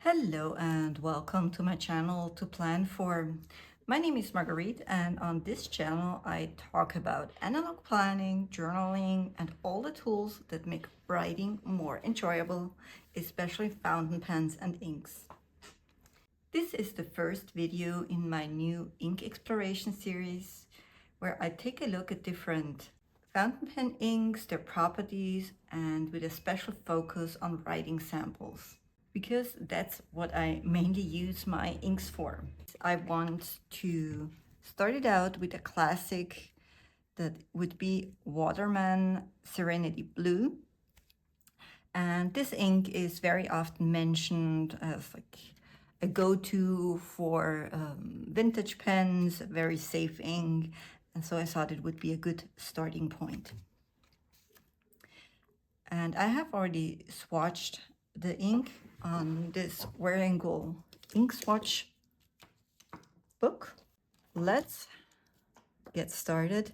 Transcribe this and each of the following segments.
Hello and welcome to my channel to plan for. My name is Marguerite, and on this channel I talk about analog planning, journaling, and all the tools that make writing more enjoyable, especially fountain pens and inks. This is the first video in my new ink exploration series where I take a look at different fountain pen inks, their properties, and with a special focus on writing samples, because that's what I mainly use my inks for. I want to start it out with a classic that would be Waterman Serenity Blue. And this ink is very often mentioned as like a go-to for vintage pens, a very safe ink. And so I thought it would be a good starting point. And I have already swatched the ink on this wearable ink swatch book. Let's get started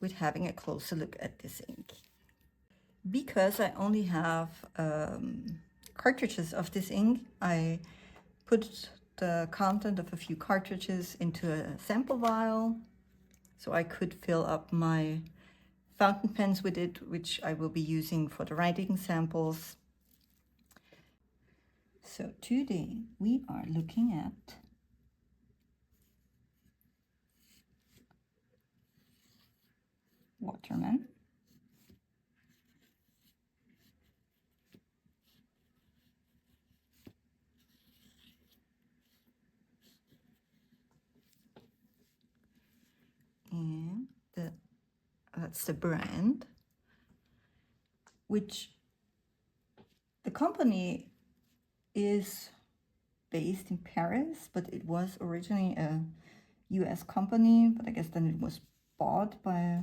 with having a closer look at this ink. Because I only have cartridges of this ink, I put the content of a few cartridges into a sample vial so I could fill up my fountain pens with it, which I will be using for the writing samples. So today we are looking at Waterman. And that's the brand, which the company is based in Paris, but it was originally a US company, but I guess then it was bought by a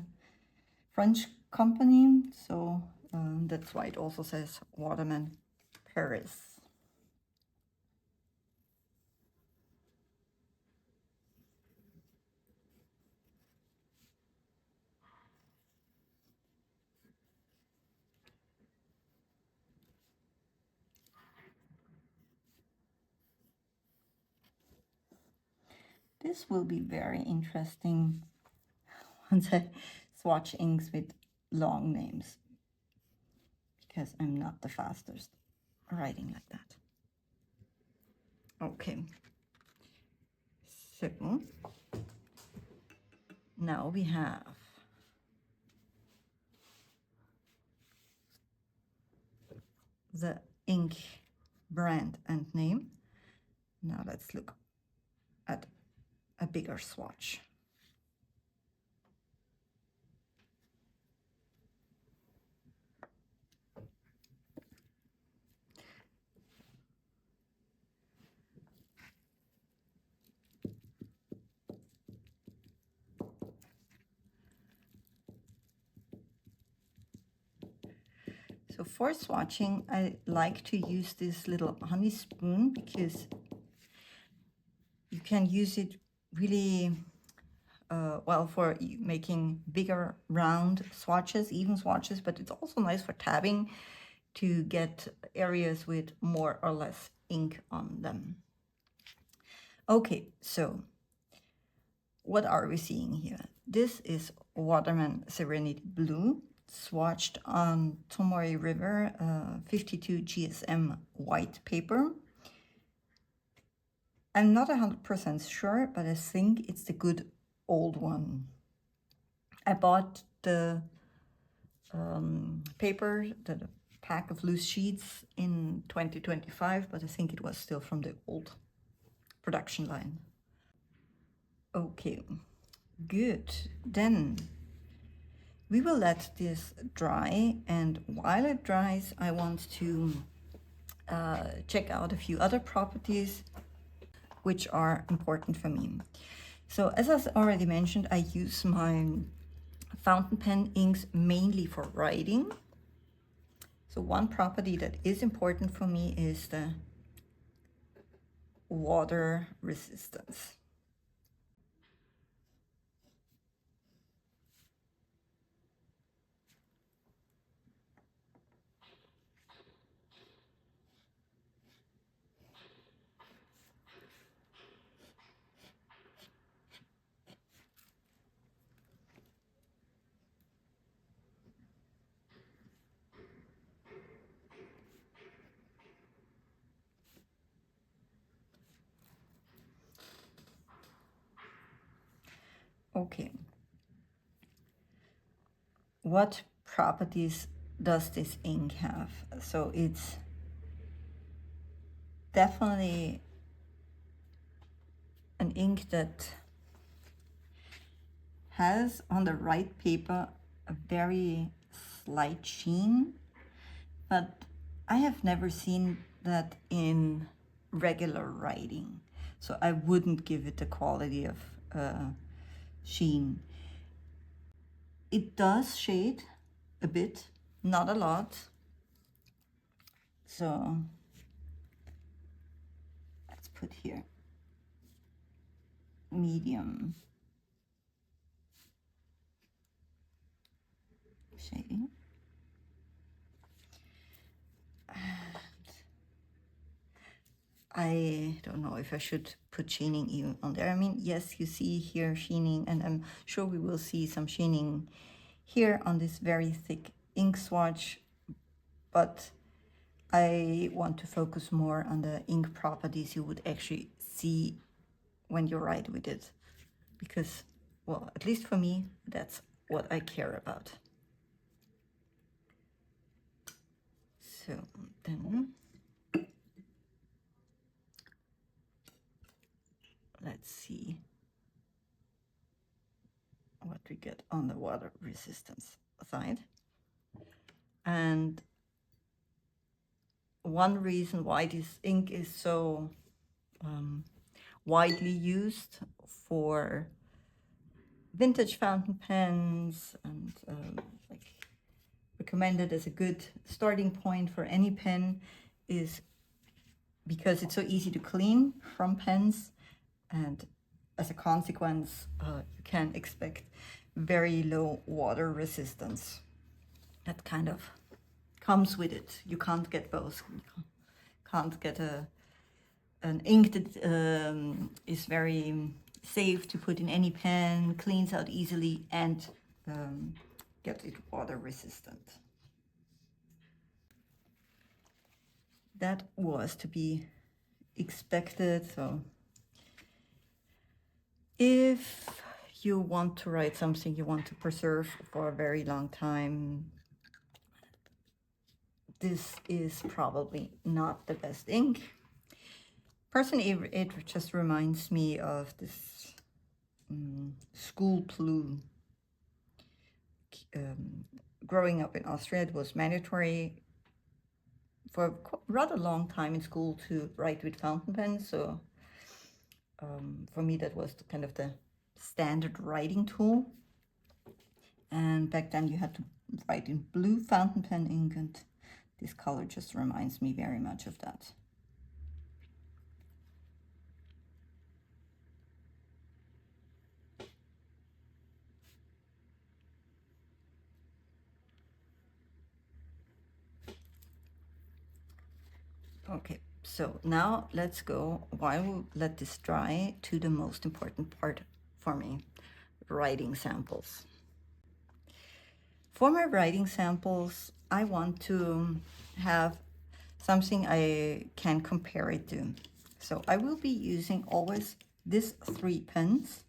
French company. So that's why it also says Waterman Paris. This will be very interesting once I swatch inks with long names, because I'm not the fastest writing like that. Okay, so now we have the ink brand and name. Now let's look at a bigger swatch. So for swatching, I like to use this little honey spoon because you can use it really well for making bigger round swatches, even swatches, but it's also nice for tabbing to get areas with more or less ink on them. Okay, so what are we seeing here? This is Waterman Serenity Blue, swatched on Tomoe River 52 GSM white paper. I'm not 100% sure, but I think it's the good old one. I bought the paper, the pack of loose sheets in 2025, but I think it was still from the old production line. Okay, good. Then we will let this dry, and while it dries, I want to check out a few other properties which are important for me. So as I already mentioned, I use my fountain pen inks mainly for writing. So one property that is important for me is the water resistance. Okay. What properties does this ink have? So it's definitely an ink that has on the right paper a very slight sheen, but I have never seen that in regular writing. So I wouldn't give it the quality of sheen. It does shade a bit, not a lot. So let's put here medium shading. I don't know if I should put sheening even on there. I mean, yes, you see here sheening, and I'm sure we will see some sheening here on this very thick ink swatch, but I want to focus more on the ink properties you would actually see when you write with it, because, well, at least for me, that's what I care about. So then let's see what we get on the water resistance side. And one reason why this ink is so widely used for vintage fountain pens and like recommended as a good starting point for any pen is because it's so easy to clean from pens, and as a consequence you can expect very low water resistance. That kind of comes with it. You can't get both. You can't get an ink that is very safe to put in any pen, cleans out easily, and get it water resistant. That was to be expected. So if you want to write something you want to preserve for a very long time, this is probably not the best ink. Personally, it just reminds me of this school blue. Growing up in Austria, it was mandatory for a rather long time in school to write with fountain pens. So for me, that was kind of the standard writing tool. And back then you had to write in blue fountain pen ink, and this color just reminds me very much of that. Okay, so now let's go, while we let this dry, to the most important part for me, writing samples. For my writing samples, I want to have something I can compare it to. So I will be using always these 3 pens.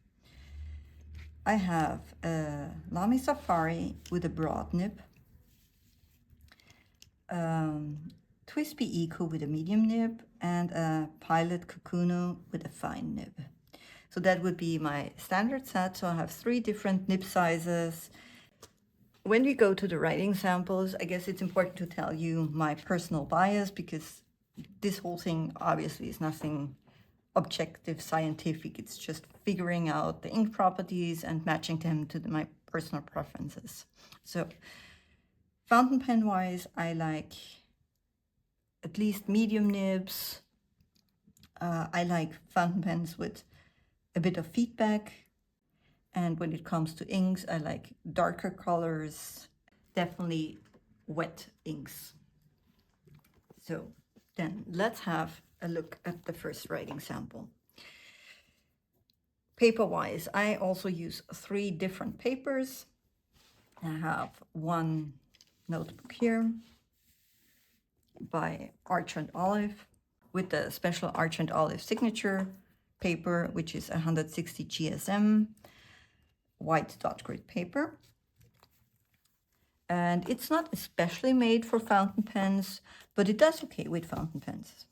I have a Lamy Safari with a broad nib, TWSBI Eco with a medium nib, and a Pilot Kakuno with a fine nib. So that would be my standard set. So I have 3 different nib sizes. When we go to the writing samples, I guess it's important to tell you my personal bias, because this whole thing obviously is nothing objective, scientific. It's just figuring out the ink properties and matching them to my personal preferences. So fountain pen wise, I like at least medium nibs. I like fountain pens with a bit of feedback. And when it comes to inks, I like darker colors, definitely wet inks. So then let's have a look at the first writing sample. Paper-wise, I also use 3 different papers. I have one notebook here by Arch and Olive with the special Arch and Olive signature paper, which is 160 GSM. white dot grid paper. And it's not especially made for fountain pens, but it does okay with fountain pens.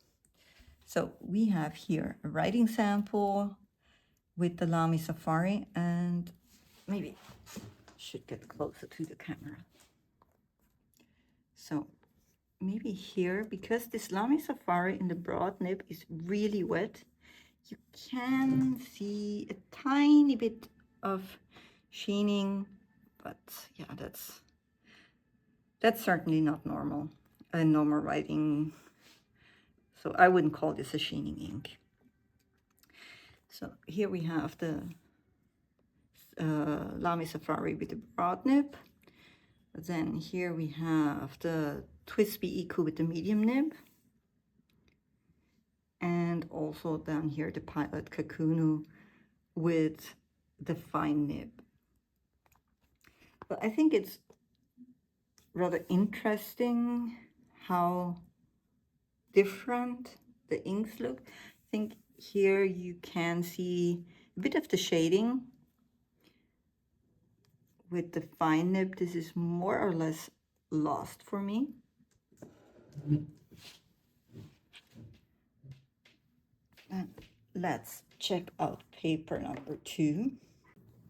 So we have here a writing sample with the Lamy Safari, and maybe I should get closer to the camera. So maybe here, because this Lamy Safari in the broad nib is really wet, you can see a tiny bit of sheening, but yeah, that's certainly not normal. A normal writing, so I wouldn't call this a sheening ink. So here we have the Lamy Safari with the broad nib. Then here we have the TWSBI Eco with the medium nib. And also down here the Pilot Kakuno with the fine nib. But I think it's rather interesting how different the inks look. I think here you can see a bit of the shading with the fine nib. This is more or less lost for me. And let's check out paper number 2.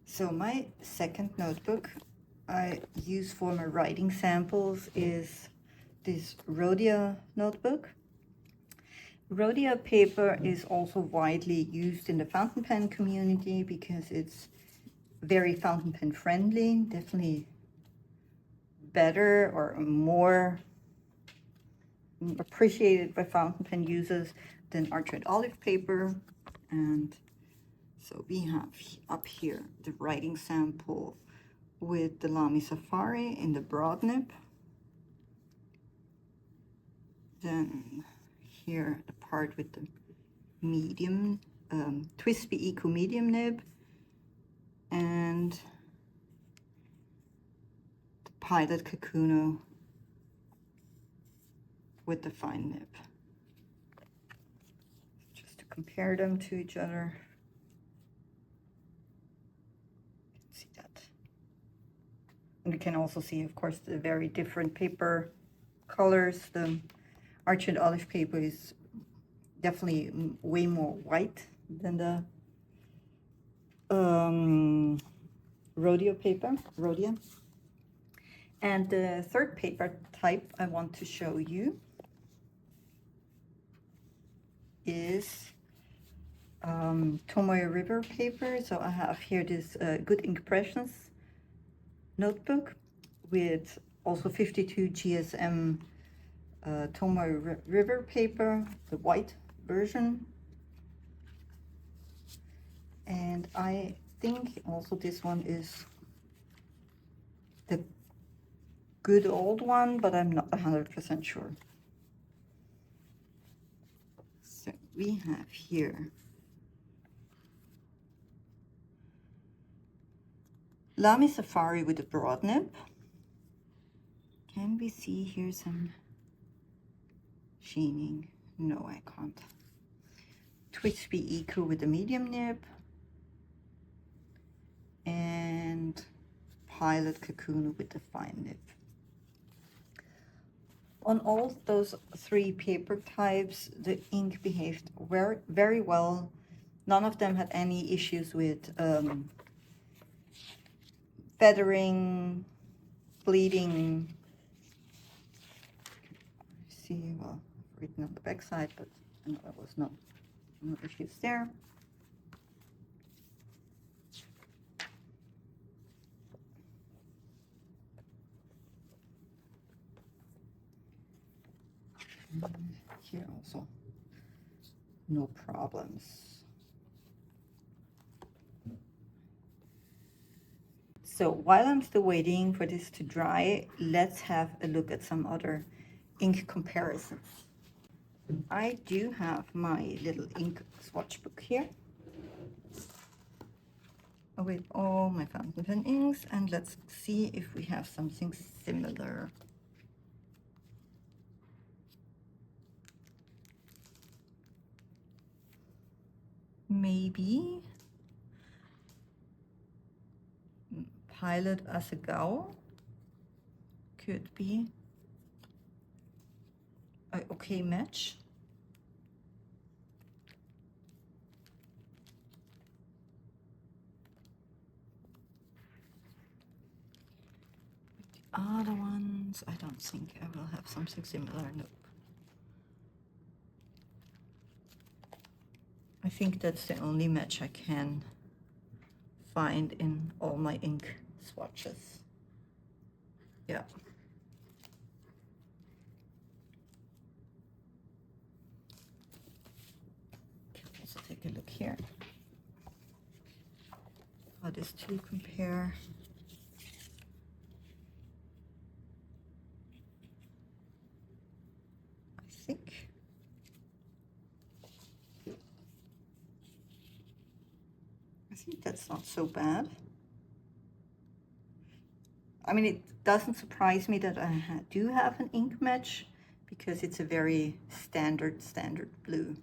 So my second notebook I use for my writing samples is this Rhodia notebook. Rhodia paper is also widely used in the fountain pen community because it's very fountain pen friendly, definitely better or more appreciated by fountain pen users than argent olive paper. And so we have up here the writing sample with the Lamy Safari in the broad nib. Then here the part with the medium, TWSBI Eco medium nib, and the Pilot Kakuno with the fine nib. Just to compare them to each other. You can see that. And you can also see, of course, the very different paper colors. The argent olive paper is definitely way more white than the Rhodia paper, Rhodia. And the third paper type I want to show you is Tomoe River paper. So I have here this Good Impressions notebook with also 52 GSM Tomoe River paper, the white version. And I think also this one is the good old one, but I'm not 100% sure. So we have here Lamy Safari with a broad nib. Can we see here some sheening? No, I can't. TWSBI Eco with a medium nib. And Pilot Kakuno with the fine nib. On all those 3 paper types, the ink behaved very, very well. None of them had any issues with feathering, bleeding. See, well, written on the back side, but I know there was no issues there. Here also, no problems. So while I'm still waiting for this to dry, let's have a look at some other ink comparisons. I do have my little ink swatch book here with all my fountain pen inks, and let's see if we have something similar. Maybe. Pilot as a go could be an okay match. Other ones, I don't think I will have something similar. Nope. I think that's the only match I can find in all my ink swatches. Yeah. Can also take a look here. How these two compare. I think that's not so bad. I mean, it doesn't surprise me that I do have an ink match because it's a very standard blue.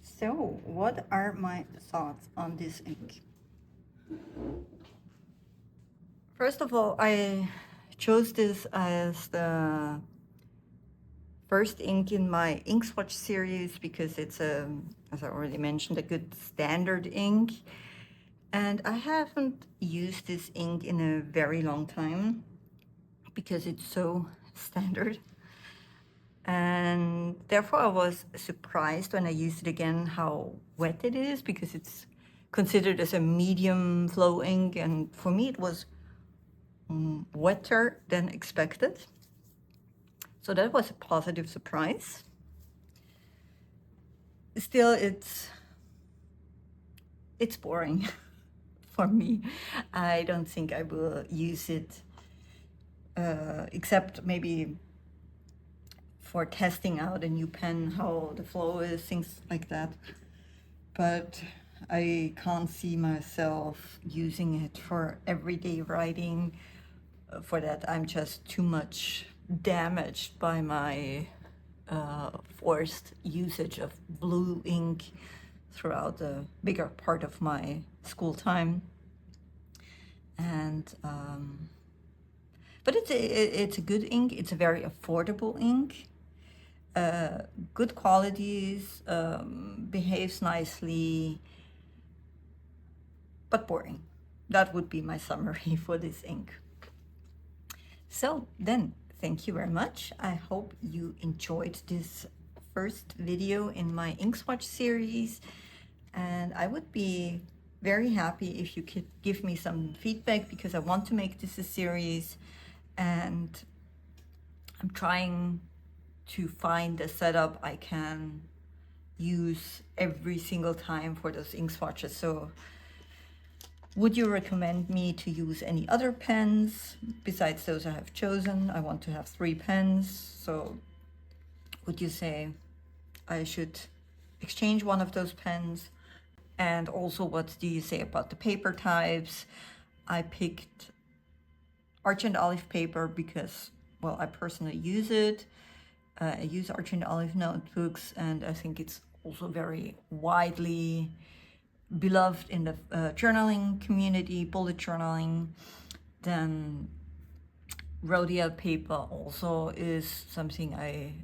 So, what are my thoughts on this ink? First of all, I chose this as the first ink in my ink swatch series because it's as I already mentioned, a good standard ink. And I haven't used this ink in a very long time because it's so standard. And therefore I was surprised when I used it again how wet it is, because it's considered as a medium flow ink, and for me it was wetter than expected. So that was a positive surprise. Still, it's boring for me. I don't think I will use it except maybe for testing out a new pen, how the flow is, things like that. But I can't see myself using it for everyday writing. For that, I'm just too much damaged by my forced usage of blue ink throughout the bigger part of my school time. And but it's a good ink. It's a very affordable ink. Good qualities, behaves nicely, but boring. That would be my summary for this ink. So then, thank you very much. I hope you enjoyed this first video in my ink swatch series, and I would be very happy if you could give me some feedback, because I want to make this a series, and I'm trying to find a setup I can use every single time for those ink swatches. So would you recommend me to use any other pens besides those I have chosen? I want to have 3 pens. So would you say I should exchange one of those pens? And also, what do you say about the paper types? I picked Arch and Olive paper because, well, I personally use it. I use Arch and Olive notebooks, and I think it's also very widely beloved in the journaling community, bullet journaling. Then Rhodia paper also is something I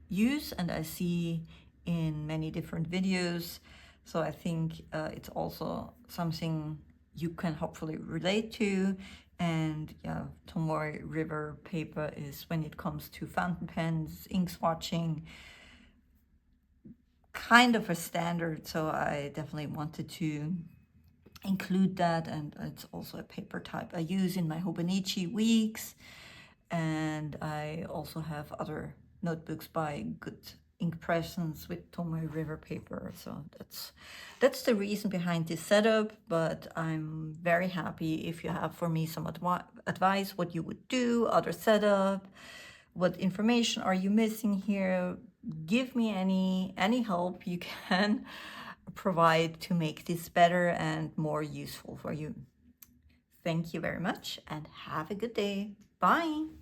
use and I see in many different videos. So I think it's also something you can hopefully relate to. And yeah, Tomoe River paper is, when it comes to fountain pens, ink swatching, kind of a standard. So I definitely wanted to include that. And it's also a paper type I use in my Hobonichi weeks. And I also have other notebooks by good ink presence with Tomoe River paper. So that's the reason behind this setup. But I'm very happy if you have for me some advice, what you would do, other setup, What information are you missing here? Give me any help you can provide to make this better and more useful for you. Thank you very much and have a good day. Bye.